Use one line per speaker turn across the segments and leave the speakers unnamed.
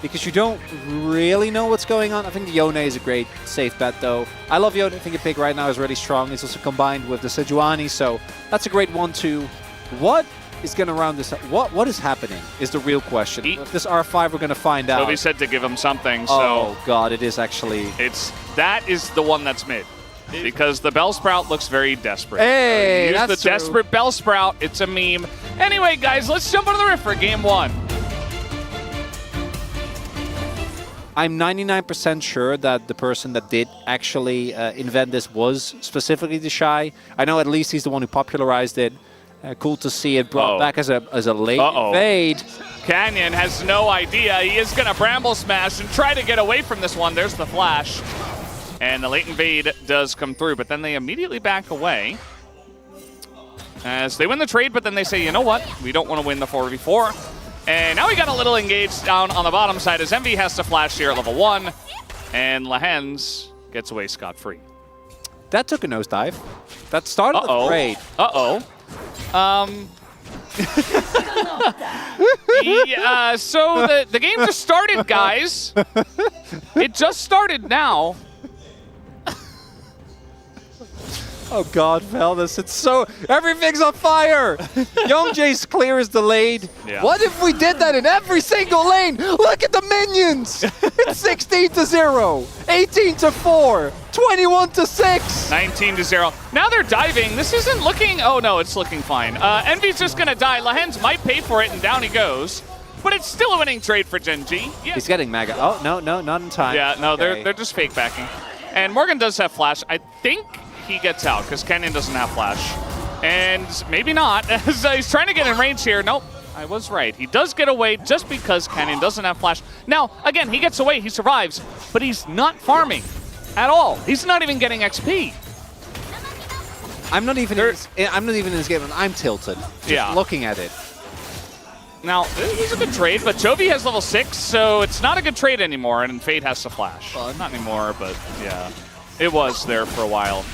because you don't really know what's going on. I think the Yone is a great safe bet, though. I love Yone. I think your pick right now is really strong. It's also combined with the Sejuani, so that's a great 1-2. What is going to round this up? What is happening is the real question. If this R5, we're going to find out.
Toby said to give him something, so...
Oh, God, it is actually...
That is the one that's mid. Because the Bellsprout looks very desperate.
Hey,
use
that's
the desperate Bellsprout. It's a meme. Anyway, guys, let's jump on the riff for game 1.
I'm 99% sure that the person that did actually invent this was specifically the Shy. I know at least he's the one who popularized it. Cool to see it brought back as a late invade.
Canyon has no idea. He is going to Bramble Smash and try to get away from this one. There's the flash. And the late invade does come through, but then they immediately back away. As they win the trade, but then they say, you know what? We don't want to win the 4v4. And now we got a little engaged down on the bottom side as Envy has to flash here at level 1. And Lahens gets away scot-free.
That took a nosedive. That started the trade.
Yeah, so the game just started, guys. It just started now.
Oh God, Veldis, it's so... Everything's on fire! Youngjae's clear is delayed.
Yeah.
What if we did that in every single lane? Look at the minions! It's 16-0, 18-4, 21-6.
19-0. Now they're diving. This isn't looking... Oh no, it's looking fine. Envy's just gonna die. Lahens might pay for it and down he goes. But it's still a winning trade for Gen G. Yeah.
He's getting Maga. Oh, no, not in time.
Yeah, no,
okay.
they're just fake backing. And Morgan does have flash. I think he gets out because Kenyon doesn't have flash. And maybe not. He's trying to get in range here. Nope, I was right. He does get away just because Kenyon doesn't have flash. Now, again, he gets away, he survives, but he's not farming at all. He's not even getting XP.
I'm not even in this game, and I'm tilted. Just looking at it.
Now, this is a good trade, but Chovy has level 6, so it's not a good trade anymore, and Fade has to flash. Well, not anymore, but yeah. It was there for a while.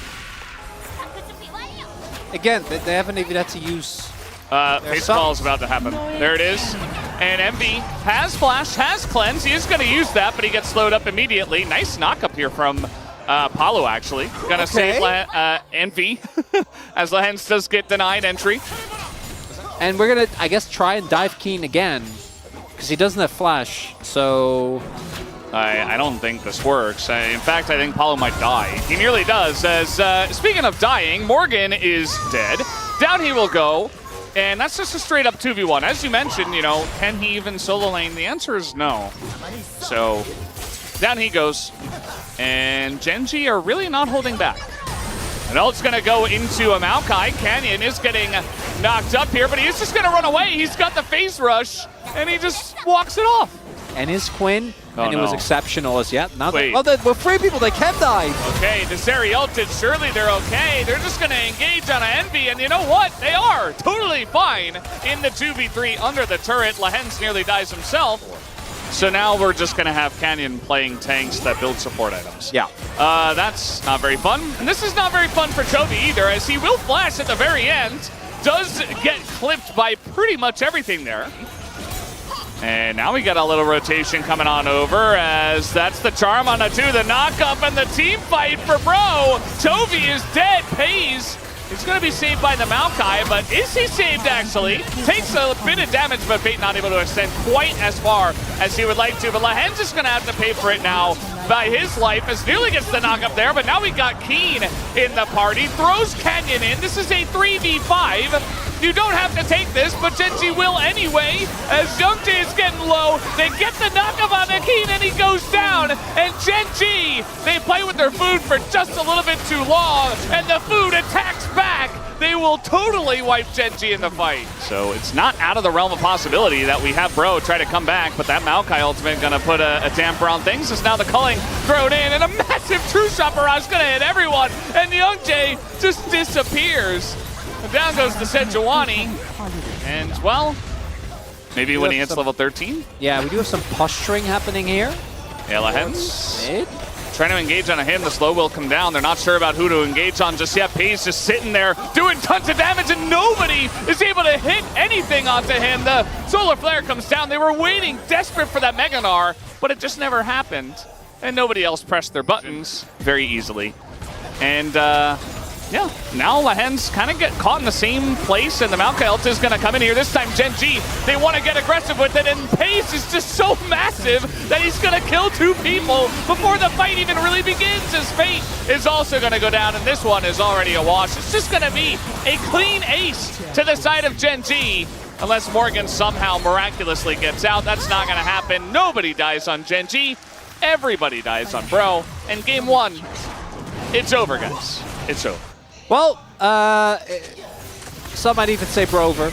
Again, they haven't even had to use...
Face Ball is about to happen. There it is. And Envy has flash, has cleanse. He is going to use that, but he gets slowed up immediately. Nice knock up here from Paulo, actually. Going to save Envy as Lahens does get denied entry.
And we're going to, I guess, try and dive Keen again because he doesn't have flash, so...
I don't think this works. In fact, I think Paulo might die. He nearly does, as speaking of dying, Morgan is dead. Down he will go, and that's just a straight-up 2v1. As you mentioned, you know, can he even solo lane? The answer is no. So, down he goes, and Gen G are really not holding back. And ult's going to go into a Maokai. Canyon is getting knocked up here, but he's just going to run away. He's got the phase rush, and he just walks it off.
And his Quinn, and it was exceptional as yet. Now
Wait.
Well, with 3 people, they can dive.
Okay, the Zeri ulted. Surely they're okay. They're just going to engage on an Envy, and you know what? They are totally fine in the 2v3 under the turret. Lahens nearly dies himself. So now we're just going to have Canyon playing tanks that build support items.
Yeah.
That's not very fun. And this is not very fun for Chovy either, as he will flash at the very end. Does get clipped by pretty much everything there. And now we got a little rotation coming on over, as that's the charm on a 2, the knock-up and the team fight for Bro. Chovy is dead, pays. He's going to be saved by the Maokai, but is he saved actually? Takes a bit of damage, but Fate not able to extend quite as far as he would like to. But Lahens is going to have to pay for it now by his life, as nearly gets the knock-up there, but now we got Keen in the party. Throws Canyon in. This is a 3v5. You don't have to take this, but Gen G will anyway, as Youngjae is getting low. They get the knock-up on the Keen, and he goes down. And Gen G, they play with their food for just a little bit too long, and the food attacks back. They will totally wipe Gen G in the fight. So it's not out of the realm of possibility that we have Bro try to come back, but that Maokai ultimate gonna put a damper on things, as now the culling thrown in, and a massive true shot barrage gonna hit everyone, and Youngjae just disappears. And down goes the Sejuani, and well, maybe when he hits level 13?
Yeah, we do have some posturing happening here.
Yeah, Lahens trying to engage on him. The slow will come down. They're not sure about who to engage on just yet. Pace just sitting there doing tons of damage, and nobody is able to hit anything onto him. The solar flare comes down. They were waiting, desperate for that Mega Gnar, but it just never happened. And nobody else pressed their buttons very easily. And yeah, now Lahen's kind of get caught in the same place, and the Maokai ult is going to come in here. This time Gen G, they want to get aggressive with it, and Pace is just so massive that he's going to kill 2 people before the fight even really begins. His fate is also going to go down, and this one is already a wash. It's just going to be a clean ace to the side of Gen G, unless Morgan somehow miraculously gets out. That's not going to happen. Nobody dies on Gen G. Everybody dies on Bro. And game 1, it's over, guys. It's over.
Well, some might even say Brover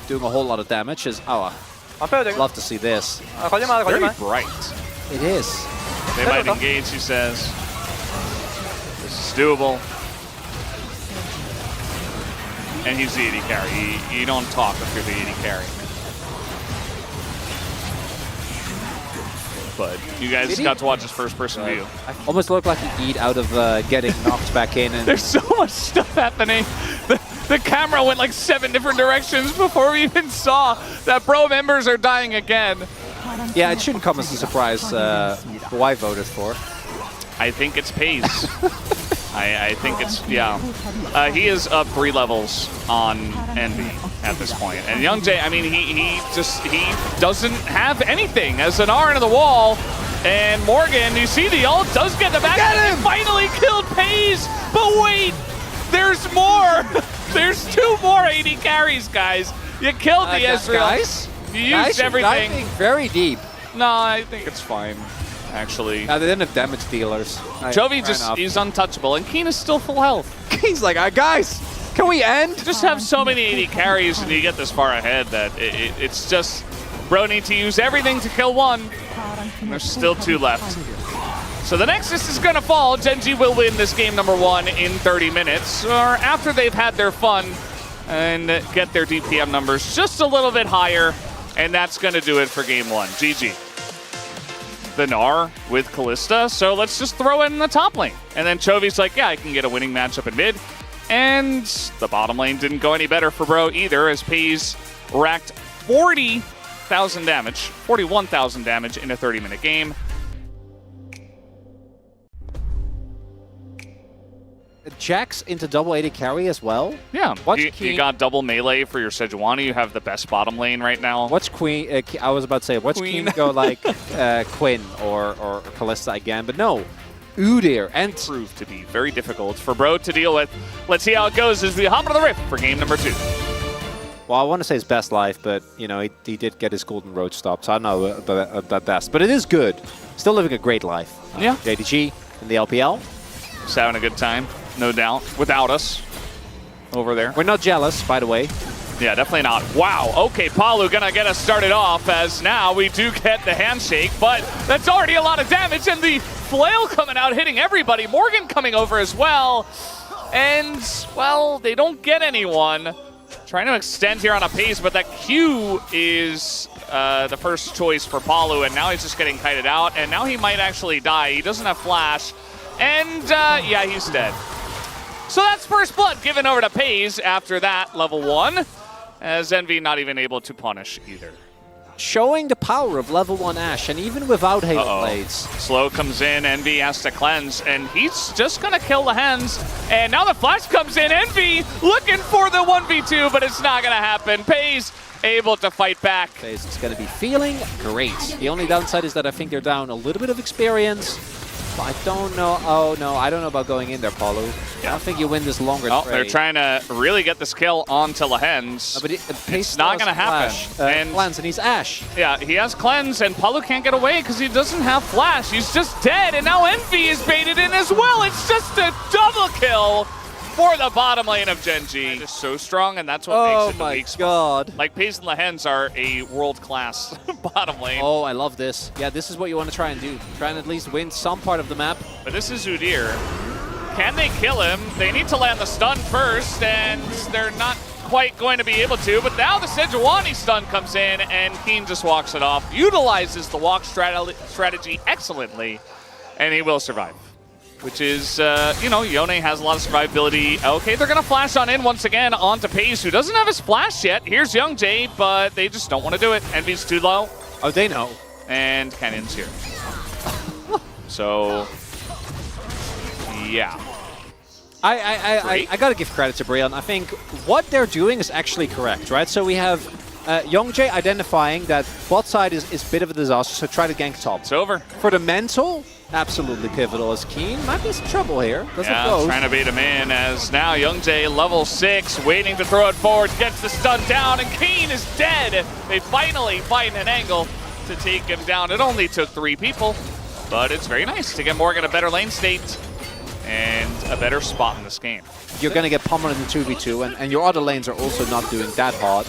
doing a whole lot of damage. Love to see this.
Very bright.
It is.
They might engage, he says. This is doable. And he's the AD carry. You don't talk if you're the AD carry. But you guys got to watch his first-person view.
Almost looked like he eat out of getting knocked back in. And
there's so much stuff happening. The camera went like 7 different directions before we even saw that Bro members are dying again.
Yeah, it shouldn't come as a surprise who I voted for.
I think it's Pace. I think it's, yeah. He is up 3 levels on Envy at this point. And Young Jay, I mean, he doesn't have anything as an R into the wall. And Morgan, you see the ult does get the back. Get him! Finally killed Pace. But wait, there's more. There's 2 more AD carries, guys. You killed the Ezreal.
Guys,
you used everything.
Diving very deep.
No, I think it's fine. Actually,
they didn't have damage dealers.
Chovy just is untouchable, and Keen is still full health.
Keen's like, guys, can we end?
Just have so many AD carries, and you get this far ahead that it's just Bro need to use everything to kill 1. And there's still 2 left. So the Nexus is going to fall. Gen G will win this game number 1 in 30 minutes, or after they've had their fun and get their DPM numbers just a little bit higher, and that's going to do it for game 1. GG. The Gnar with Kalista, so let's just throw in the top lane. And then Chovy's like, yeah, I can get a winning matchup in mid. And the bottom lane didn't go any better for Bro either, as Paze racked 40,000 damage, 41,000 damage in a 30-minute game.
Jax into double AD carry as well?
Yeah, you got double melee for your Sejuani. You have the best bottom lane right now.
What's Queen? I was about to say, what's Queen go like Quinn or Kalista again? But no, Udyr and
proved to be very difficult for Bro to deal with. Let's see how it goes as we hop into the rift for game number 2.
Well, I want to say his best life, but you know he did get his Golden Road stopped, so I don't know about best. But it is good. Still living a great life.
Yeah.
JDG in the LPL.
Just having a good time, no doubt, without us over there.
We're not jealous, by the way.
Yeah, definitely not. Wow, okay, Palu gonna get us started off, as now we do get the handshake, but that's already a lot of damage, and the flail coming out, hitting everybody. Morgan coming over as well, and, well, they don't get anyone. Trying to extend here on a pace, but that Q is the first choice for Palu, and now he's just getting kited out, and now he might actually die. He doesn't have flash, and yeah, he's dead. So that's first blood given over to Paze after that, level 1, as Envy not even able to punish either.
Showing the power of level 1 Ashe, and even without Halo Blades.
Slow comes in, Envy has to cleanse, and he's just gonna kill the hens. And now the flash comes in, Envy looking for the 1v2, but it's not gonna happen. Paze able to fight back.
Paze is gonna be feeling great. The only downside is that I think they're down a little bit of experience. But I don't know. Oh, no, I don't know about going in there, Palu. Yeah. I don't think you win this longer trade.
They're trying to really get this kill onto Lahens.
But
it's not going to happen.
Cleanse, and he's Ashe.
Yeah, he has Cleanse, and Palu can't get away because he doesn't have Flash. He's just dead, and now Envy is baited in as well. It's just a double kill for the bottom lane of Gen G. It is so strong, and that's what makes it the weak spot.
Oh my god.
Like, Paze and Lahens are a world-class bottom lane.
Oh, I love this. Yeah, this is what you want to try and do. Try and at least win some part of the map.
But this is Udyr. Can they kill him? They need to land the stun first, and they're not quite going to be able to. But now the Sejuani stun comes in, and Keen just walks it off. Utilizes the walk strategy excellently. and he will survive. Which is, you know, Yone has a lot of survivability. Okay, they're going to flash on in once again onto Pace, who doesn't have his flash yet. Here's Young Jay, but they just don't want to do it. Envy's too low.
Oh, they know.
And Cannon's here. So, yeah.
I got to give credit to Brion. I think what they're doing is actually correct, right? So we have Youngjae identifying that bot side is a bit of a disaster, so try to gank top.
It's over.
For the mental, absolutely pivotal as Keen. Might be some trouble here.
Yeah, trying to beat him in as now Youngjae, level 6, waiting to throw it forward, gets the stun down, and Keen is dead. They finally find an angle to take him down. It only took 3 people, but it's very nice to get Morgan a better lane state and a better spot in this game.
You're going to get pummeled in the 2v2, and your other lanes are also not doing that hard.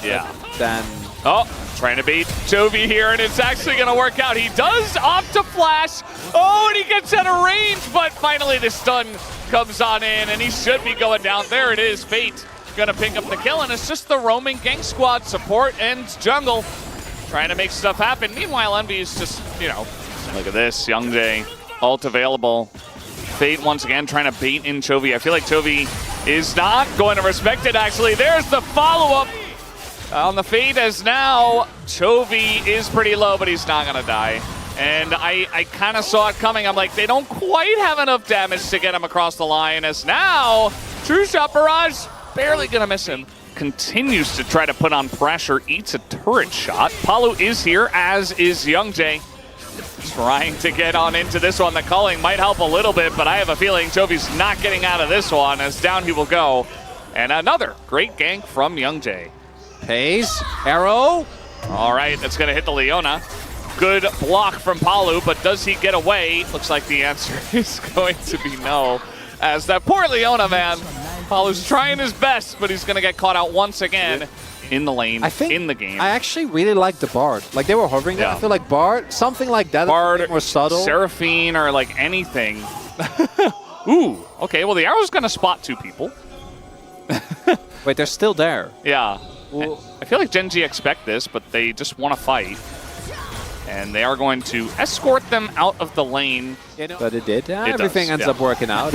Yeah.
Then...
Oh, trying to beat Chovy here, and it's actually going to work out. He does opt to flash. Oh, and he gets out of range, but finally the stun comes on in, and he should be going down. There it is. Fate going to pick up the kill, and it's just the roaming gang squad, support and jungle trying to make stuff happen. Meanwhile, Envy is just, you know, look at this. Youngjae, ult available. Fate once again trying to bait in Chovy. I feel like Chovy is not going to respect it, actually. There's the follow-up on the Fate, as now Chovy is pretty low, but he's not going to die. And I kind of saw it coming. I'm like, they don't quite have enough damage to get him across the line, as now True Shot Barrage barely going to miss him. Continues to try to put on pressure, eats a turret shot. Palu is here, as is Youngjae. Trying to get on into this one. The culling might help a little bit, but I have a feeling Chovy's not getting out of this one, as down he will go. And another great gank from Youngjae.
Pace, arrow.
All right, that's going to hit the Leona. Good block from Palu, but does he get away? Looks like the answer is going to be no. As that poor Leona, man. Palu's trying his best, but he's going to get caught out once again in the lane, in the game.
I actually really like the Bard. Like, they were hovering there. I feel like Bard, something like that,
Bard,
a bit more subtle.
Seraphine, or like anything. Ooh, okay, well the arrow's going to spot 2 people.
Wait, they're still there.
Yeah. Well, I feel like Gen G expect this, but they just want to fight. And they are going to escort them out of the lane.
But it did. Everything ends up working out.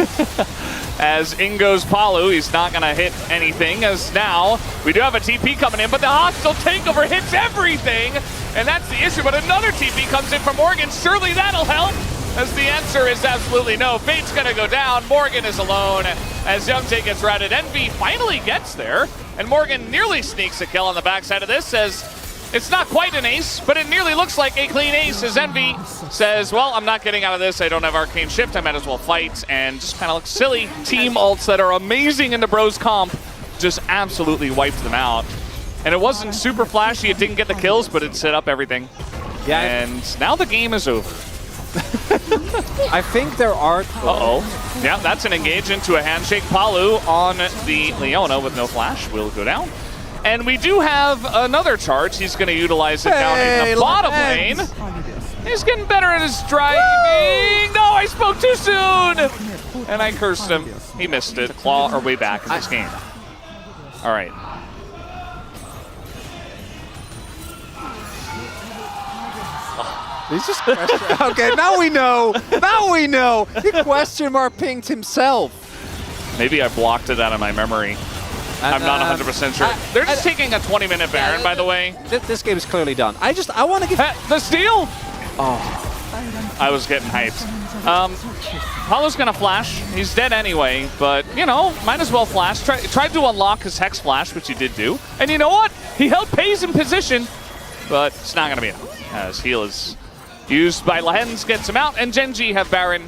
As in goes Palu, he's not going to hit anything, as now we do have a TP coming in, but the hostile takeover hits everything, and that's the issue. But another TP comes in from Morgan. Surely that'll help, as the answer is absolutely no. Fate's going to go down. Morgan is alone as Youngjae gets routed. Envy finally gets there, and Morgan nearly sneaks a kill on the backside of this, as it's not quite an ace, but it nearly looks like a clean ace, as Envy says, well, I'm not getting out of this. I don't have Arcane Shift. I might as well fight, and just kind of looks silly. Team ults that are amazing in the Bros comp just absolutely wiped them out. And it wasn't super flashy. It didn't get the kills, but it set up everything. Yeah. And now the game is over.
I think there are...
Uh-oh. Yeah, that's an engage into a handshake. Palu on the Leona with no flash will go down. And we do have another charge. He's going to utilize it down in the bottom lane. He's getting better at his driving. No, I spoke too soon. And I cursed him. He missed it. Claw our way back in this game. All right.
He's just okay, now we know. Now we know. He question mark pinged himself.
Maybe I blocked it out of my memory. I'm not 100% sure. They're just taking a 20-minute Baron, by the way.
This game is clearly done. I want to give...
The steal!
Oh.
I was getting hyped. Palu's going to flash. He's dead anyway, but, you know, might as well flash. Tried to unlock his Hex Flash, which he did do. And you know what? He held Pays in position, but it's not going to be enough. As heal is used by Lahens, gets him out, and Gen G have Baron.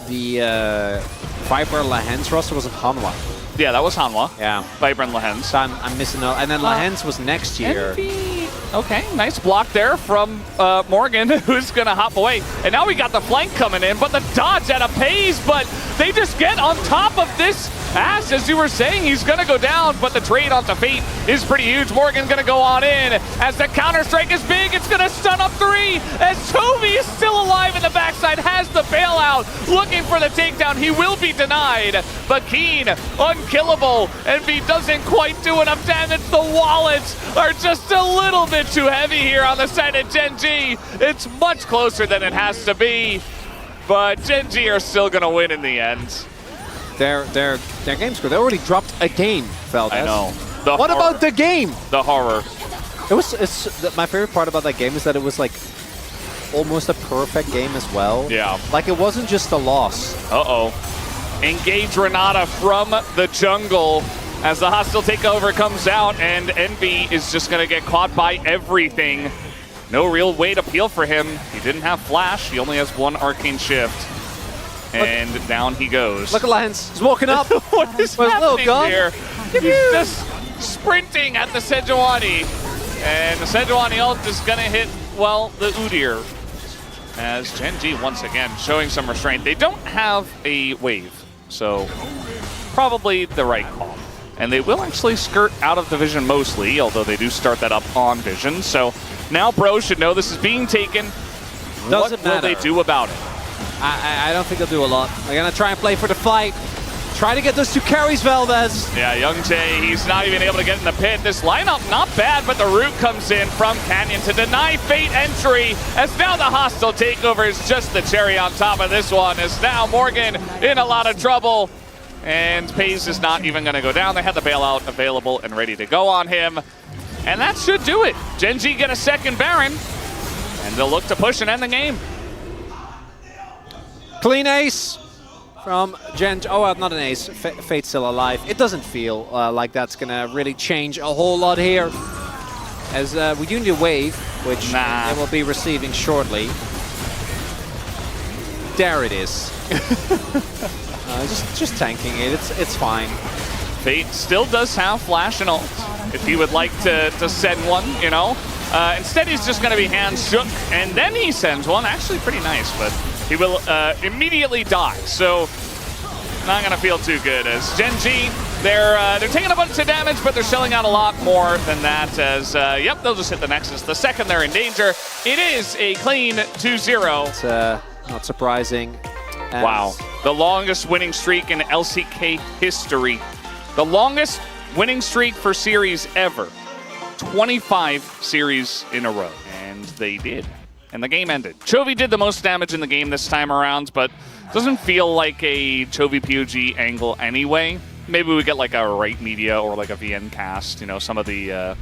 The Viper Lahens roster was a Hanwha.
Yeah, that was Hanwha.
Yeah.
Viper and Lahens.
So I'm missing out. And then Lahens was next year.
Envy. Okay, nice block there from Morgan, who's going to hop away. And now we got the flank coming in, but the dodge out of Pays, but they just get on top of this Ash, as you were saying, he's going to go down, but the trade onto Fate is pretty huge. Morgan going to go on in. As the counter-strike is big, it's going to stun up 3. As Chovy is still alive in the backside, has the bailout, looking for the takedown. He will be denied, but Keen, unkillable. Envy doesn't quite do enough damage. The wallets are just a little bit too heavy here on the side of Gen G. It's much closer than it has to be, but Gen G are still going to win in the end.
Their game score, they already dropped a game, Valdez.
I know.
What about the game?
The horror.
My favorite part about that game is that it was like almost a perfect game as well.
Yeah.
Like it wasn't just a loss.
Uh-oh. Engage Renata from the jungle as the hostile takeover comes out, and Envy is just going to get caught by everything. No real way to peel for him. He didn't have Flash. He only has 1 Arcane Shift. And down he goes.
Look at Lance. He's walking up.
What is happening here? He's just sprinting at the Sejuani. And the Sejuani ult is going to hit, well, the Udyr. As Gen G once again showing some restraint. They don't have a wave, so probably the right call. And they will actually skirt out of the Vision mostly, although they do start that up on Vision. So now Bro should know this is being taken. What will they do about it?
I don't think they'll do a lot. They're going to try and play for the fight. Try to get those 2 carries, Valdez.
Yeah, Young Jae, he's not even able to get in the pit. This lineup, not bad, but the root comes in from Canyon to deny Fate entry, as now the hostile takeover is just the cherry on top of this one, as now Morgan in a lot of trouble. And Paze is not even going to go down. They had the bailout available and ready to go on him. And that should do it. Gen G get a second Baron, and they'll look to push and end the game.
Clean ace from Gen. Oh, not an ace. Fate's still alive. It doesn't feel like that's going to really change a whole lot here. As we do need a wave, which they will be receiving shortly. There it is. Just tanking it. It's fine.
Fate still does have Flash and ult if he would like to send one, you know. Instead, he's just going to be hands shook, and then he sends one. Actually, pretty nice, but he will immediately die. So not going to feel too good as Gen G, they're taking a bunch of damage, but they're shelling out a lot more than that as, yep, they'll just hit the Nexus. The second they're in danger, it is a clean 2-0.
It's not surprising.
Wow. The longest winning streak in LCK history. The longest winning streak for series ever. 25 series in a row. And they did. And the game ended. Chovy did the most damage in the game this time around, but doesn't feel like a Chovy POG angle anyway. Maybe we get like a right media or like a VN cast, you know, some of the